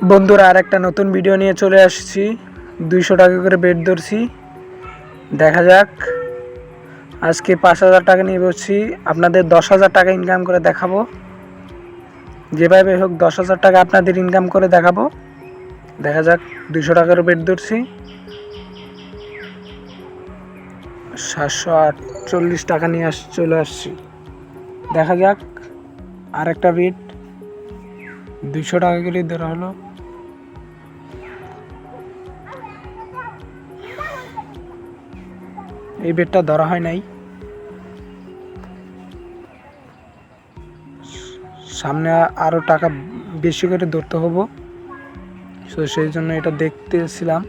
বন্ধুরা আর একটা নতুন ভিডিও নিয়ে চলে আসছি। 200 টাকা করে বেট ধরছি, দেখা যাক। আজকে 5,000 টাকা নিয়ে বসছি, আপনাদের 10,000 টাকা ইনকাম করে দেখাবো। যেভাবে হোক 10,000 টাকা আপনাদের ইনকাম করে দেখাবো। দেখা যাক, 200 টাকার বেট ধরছি, 748 টাকা নিয়ে চলে আসছি। দেখা যাক, আর একটা বেট 200 টাকা করে ধরা হলো। এই বেটটা ধরা হয় নাই, সামনে আরও টাকা বেশি করে ধরতে হবো। সো সেই জন্য এটা দেখতেছিলাম।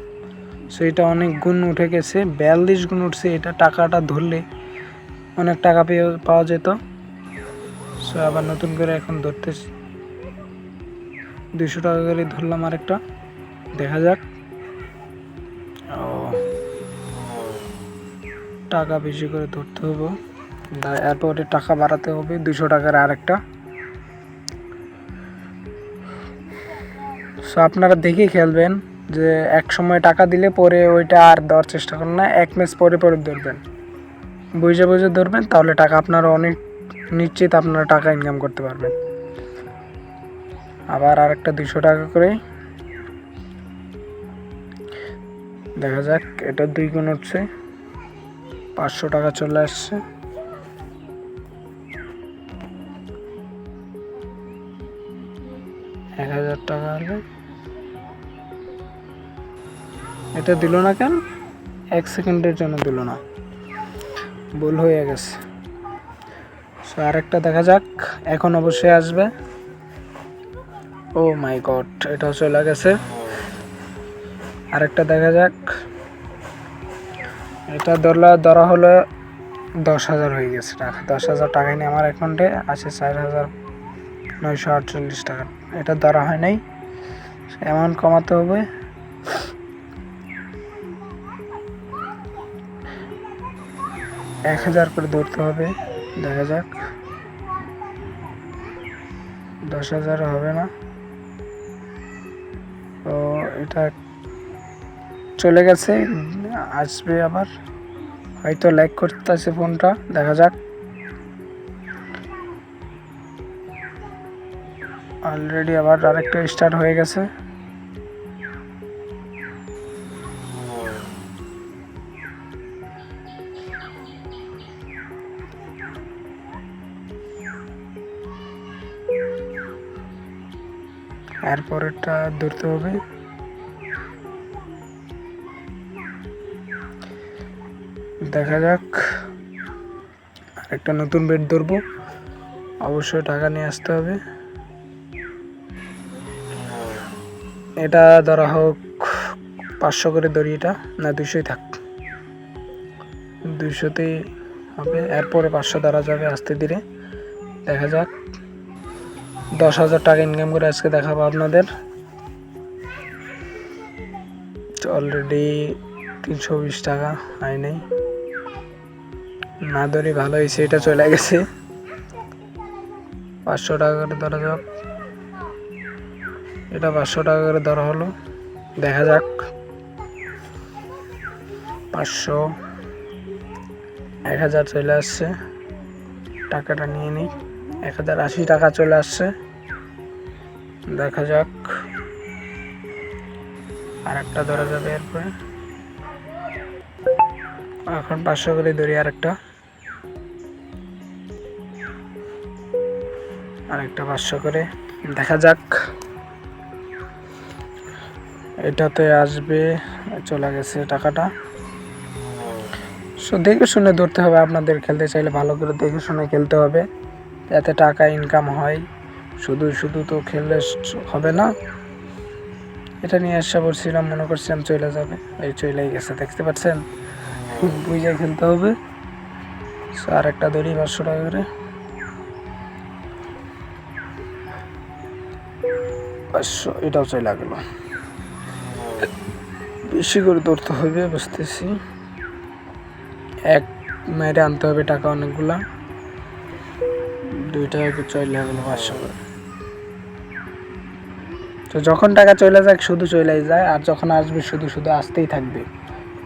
সো এটা অনেক গুণ উঠে গেছে, 42 গুণ উঠছে। এটা টাকাটা ধরলে অনেক টাকা পাওয়া যেত। সো আবার নতুন করে এখন ধরতেছি, 200 টাকা করে ধরলাম আরেকটা। দেখা যাক, টাকা বেশি করে ধরতে হবে, এরপরে টাকা বাড়াতে হবে। 200 টাকার আরেকটা। সো আপনারা দেখেই খেলবেন, যে এক সময় টাকা দিলে পরে ওইটা আর দেওয়ার চেষ্টা করেন না, এক ম্যাচ পরে পরে ধরবেন, বুঝে বুঝে ধরবেন, তাহলে টাকা আপনারা অনেক নিশ্চিত আপনারা টাকা ইনকাম করতে পারবেন। আবার আরেকটা 200 টাকা করে, দেখা যাক। এটা 2 গুণ উঠছে, 500 টাকা চলে আসছে। এক 1,000 টাকা হলে এটা দিল না কেন? 1 সেকেন্ডের জন্য দিল না, ভুল হয়ে গেছে। সো আরেকটা দেখা যাক, এখন অবশ্যই আসবে। ও মাই গড, এটা চলে গেছে। আরেকটা দেখা যাক, এটা ধরা হলো 10,000 হয়ে গেছে টাকা। 10,000 টাকা নিয়ে আমার অ্যাকাউন্টে আছে 4,948 টাকা। এটা ধরা হয় নাই, অ্যামাউন্ট কমাতে হবে। এক 1,000 করে ধরতে হবে। দেখা যাক, 10,000 হবে না। তো এটা চলে গেছে, আসবে আবার, হয়তো লাইক করতেছে ফোনটা। দেখা যাক, অলরেডি আবার আরেকটা স্টার্ট হয়ে গেছে। এরপরেরটা ধরতে হবে। দেখা যাক, আরেকটা নতুন বেট ধরবো, অবশ্যই টাকা নিয়ে আসতে হবে। এটা ধরা হোক 500 করে ধরি, এটা না 200ই থাক, 200তেই হবে। এরপরে 500 ধরা যাবে আস্তে ধীরে। দেখা যাক, 10,000 টাকা ইনকাম করে আজকে দেখাবো আপনাদের। অলরেডি 320 টাকা হয় নাই, না ধরি ভালো হয়েছে, এটা চলে গেছে। 500 টাকা করে ধরা যাক, এটা 500 টাকা করে ধরা হলো। দেখা যাক, 500, 1,000 চলে আসছে। টাকাটা নিয়ে নিই, 1,080 টাকা চলে আসছে। দেখা যাক, আর একটা ধরা যাবে এরপরে। এখন 500 করে ধরি আরেকটা, 500 করে। দেখা যাক, এটাতে আসবে, চলে গেছে টাকাটা। সো দেখে শুনে ধরতে হবে, আপনাদের খেলতে চাইলে ভালো করে দেখে শুনে খেলতে হবে, যাতে টাকা ইনকাম হয়। শুধু শুধু তো খেললে হবে না। এটা নিয়ে আশা করছিলাম, মনে করছিলাম চলে যাবে, এই চলেই গেছে, দেখতে পাচ্ছেন। বুঝে খেলতে হবে। সো আর একটা ধরি 500 টাকা করে, 500, এটাও চলে গেল। বেশি করে ধরতে হবে, বুঝতেছি। এক মেরে আনতে হবে টাকা অনেকগুলা, 2 টাকা চলে গেল 500 করে। তো যখন টাকা চলে যাক শুধু চলেই যায়, আর যখন আসবে শুধু শুধু আসতেই থাকবে,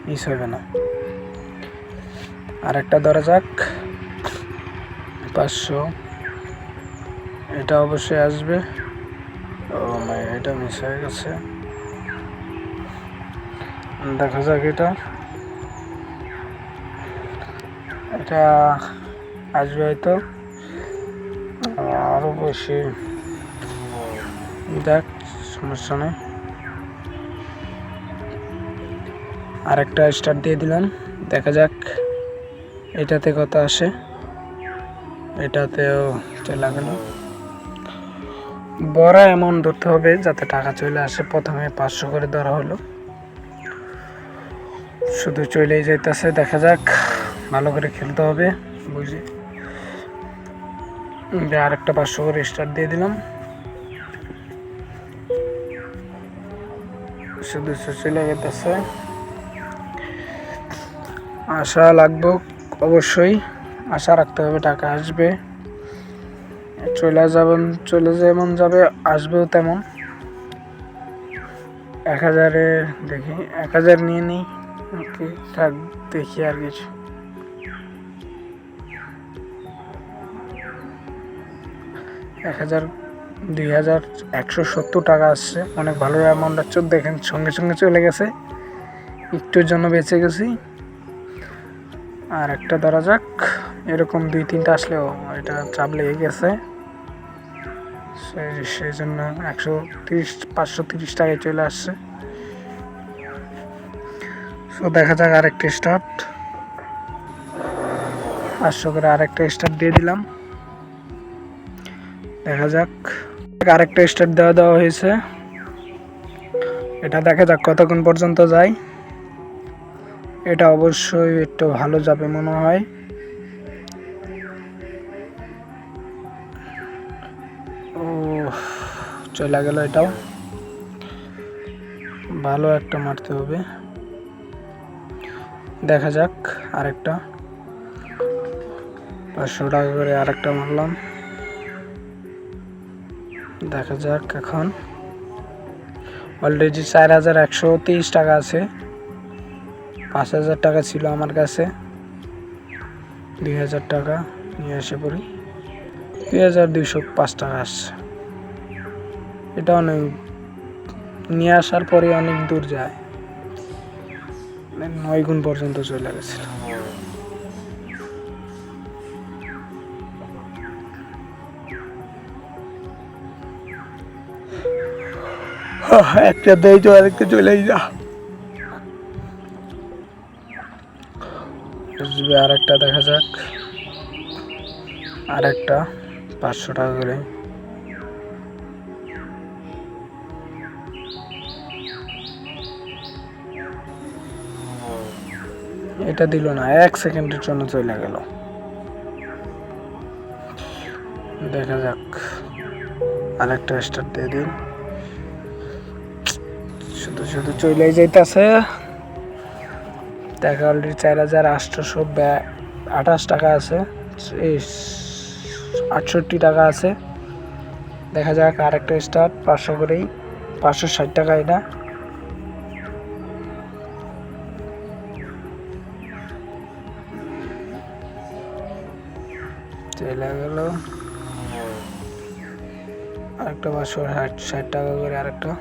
মিস হবে না। আর একটা ধরা যাক 500, এটা অবশ্যই আসবে। ও মাই, এটা মিস হয়ে গেছে। দেখা যাক এটা আসবে হয়তো আরো বেশি। দেখ, সমস্যা নেই। আরেকটা স্টার্ট দিয়ে দিলাম, দেখা যাক এটাতে কত আসে। এটাতেও চলে গেল। বড় অ্যামাউন্ট ধরতে হবে যাতে টাকা চলে আসে। প্রথমে 500 করে ধরা হলো, শুধু চলেই যাইতেছে। দেখা যাক, ভালো করে খেলতে হবে বুঝি। আরেকটা 500 করে স্টার্ট দিয়ে দিলাম, শুধু চলে যেতেছে। আশা লাগবে, অবশ্যই আশা রাখতে হবে টাকা আসবে। চলে যেমন যাবে আসবেও তেমন। 1000-এ দেখি, 1000 নিয়ে নিই। ওকে, থাক, দেখি আর কিছু। 1000, 2170 টাকা আসছে, অনেক ভালো অ্যামাউন্ট আসছে। দেখেন সঙ্গে সঙ্গে চলে গেছে, একটুর জন্য বেঁচে গেছি। আর একটা ধরা যাক, এরকম 2-3টা আসলেও এটা চাপ লেগে গেছে, সেই জন্য 530 টাকায় চলে আসছে। তো দেখা যাক আরেকটা স্টার্ট, 500 করে আরেকটা স্টার্ট দিয়ে দিলাম। দেখা যাক, আরেকটা স্টার্ট দেওয়া হয়েছে। এটা দেখা যাক কতক্ষণ পর্যন্ত যায়। এটা অবশ্যই একটু ভালো যাবে মনে হয়। ও, চলে গেল। এটাও ভালো একটা মারতে হবে। দেখা যাক আরেকটা 500 টাকা করে আরেকটা মারলাম। দেখা যাক, এখন অলরেডি 4130 টাকা আছে। 5000 টাকা ছিল আমার কাছে, 2000 টাকা নিয়ে এসে পড়ি। 2205 টাকা আসছে। এটা অনেক, নিয়ে আসার পরে অনেক দূর যায়, 9 গুণ পর্যন্ত চলে গেছিল। একটা দেয় তো আরেকটা চলেই যা। আরেকটা দেখা যাক, আরেকটা 500 টাকা করে। এটা দিল না, 1 সেকেন্ডের জন্য চলে গেল। দেখা যাক আরেকটা স্টার্ট দিয়ে দিন। শুধু শুধু চলেই যাইতেছে। টাকা অলরেডি 4828 টাকা আছে, 68 টাকা আছে। দেখা যাক আরেকটা স্টার্ট, 500 করেই, 560 টাকা। এটা চলে গেল। আরেকটা 560 টাকা করে আরেকটা।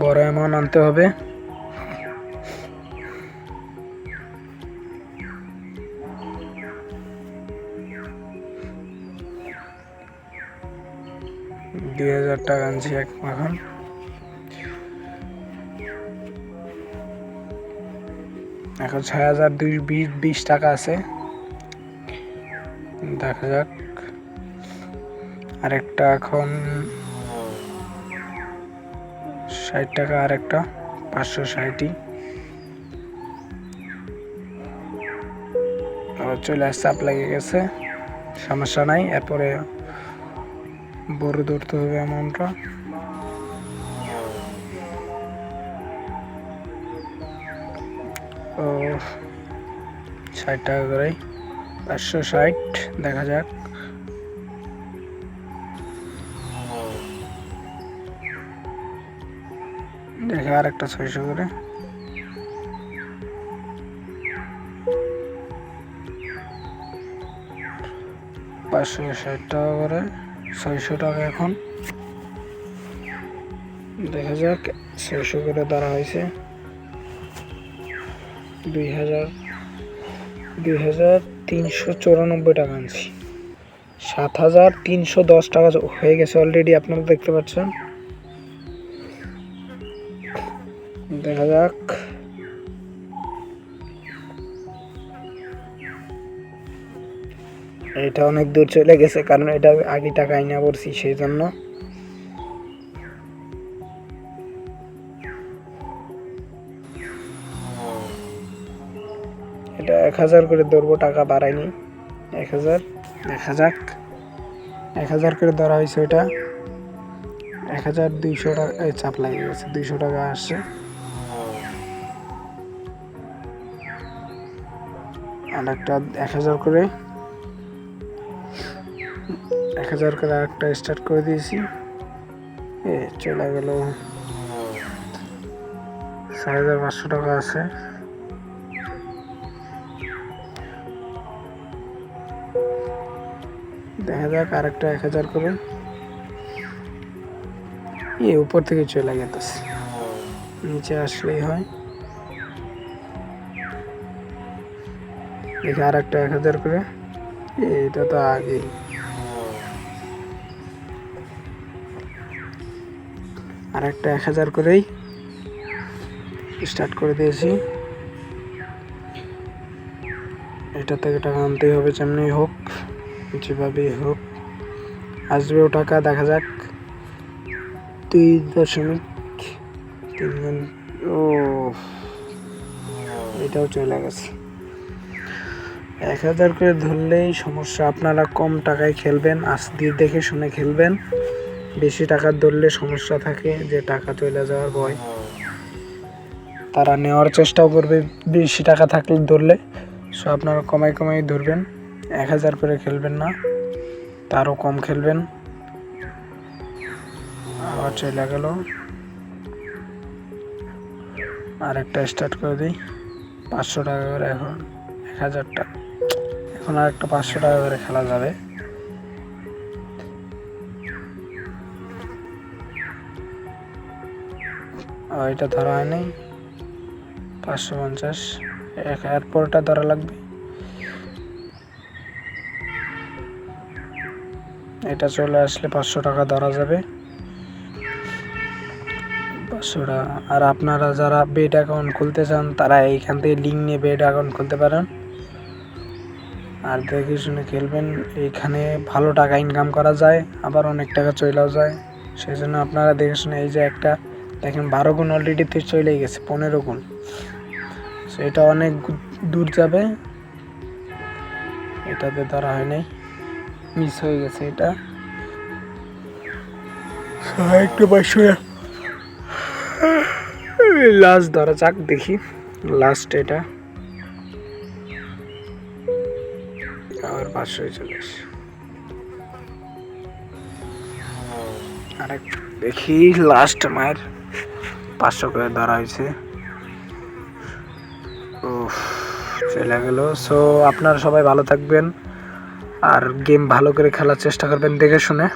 বড় অ্যামাউন্ট আনতে হবে। $2000 টাকা আনছি এখন 6220 টাকা আছে। দেখা যাক আরেকটা, এখন 60 টাকা আরেকটা, 560। আবার চলে আসছে, চাপ লেগে গেছে, সমস্যা নাই। এরপরে বড় ধরতে হবে অ্যামাউন্টটা। ও, টাকা করে, 560 দেখা যাক। দেখে আর একটা 600 করে, 560 টাকা করে, 600 টাকা এখন দেখা যাক। 600 করে ধরা হয়েছে, 2394 টাকা আনছি, 7310 টাকা হয়ে গেছে অলরেডি, আপনারা দেখতে পাচ্ছেন। দেখা যাক, এটা অনেক দূর চলে গেছে, কারণ এটা আগে টাকা আইনা পড়ছি সেই জন্য। এটা 1000 করে ধরবো, টাকা বাড়াইনি, 1000 দেখা যাক। 1000 করে ধরা হয়েছে, ওইটা 1200 টাকা চাপ লাগে গেছে, 200 টাকা আসছে। আর একটা 1000 করে, 1000 করে আরেকটা স্টার্ট করে দিয়েছি, চলে গেল 4500 টাকা আছে। দেখা যাক আরেকটা 1000 করে, উপর থেকে চলে গেছে, নিচে আসলেই হয়। দেখি আরেকটা 1000 করে, এটা তো আগে, আরেকটা 1000 করেই স্টার্ট করে দিয়েছি। এটা থেকে টাকা আনতেই হবে, যেমনি হোক, যেভাবেই হোক আসবেও টাকা। দেখা যাক 2.3, ও এটাও চলে গেছে। 1000 করে ধরলেই সমস্যা, আপনারা কম টাকায় খেলবেন, আস্তে দেখে শুনে খেলবেন। বেশি টাকা ধরলে সমস্যা থাকে, যে টাকা চলে যাওয়ার ভয়, তারা নেওয়ার চেষ্টাও করবে বেশি টাকা থাকলে ধরলে। সো আপনারা কমাই কমাই ধরবেন, 1000 করে খেলবেন না, তারও কম খেলবেন। আবার চলে গেল, আর একটা স্টার্ট করে দিই, 500 টাকা করে, এখন 1000 টাকা, এখন আর একটা 500 টাকা করে খেলা যাবে। এটা ধরা হয়নি, 550, এরপরটা ধরা লাগবে। এটা চলে আসলে 500 টাকা ধরা যাবে, 500 টাকা। আর আপনারা যারা বেট অ্যাকাউন্ট খুলতে চান, তারা এইখান থেকে লিঙ্ক নিয়ে বেট অ্যাকাউন্ট খুলতে পারেন। আর দেখে শুনে খেলবেন, এইখানে ভালো টাকা ইনকাম করা যায়, আবার অনেক টাকা চলেও যায়। সেই জন্য আপনারা দেখে শুনে, এই যে একটা দেখেন 12 গুণ অলরেডি চলেই গেছে, 15 গুণ, এটা অনেক দূর যাবে। এটাতে ধরা হয় নাই, মিস হয়ে গেছে, এটা একটু 500 লাস্ট ধরা যাক, দেখি লাস্ট এটা, আবার 500 চলে আসে। আরেক দেখি লাস্ট মায়ের 500 করে ধরা হয়েছে, ও চলে গেল। সো আপনারা সবাই ভালো থাকবেন, আর গেম ভালো করে খেলার চেষ্টা করবেন দেখে শুনে।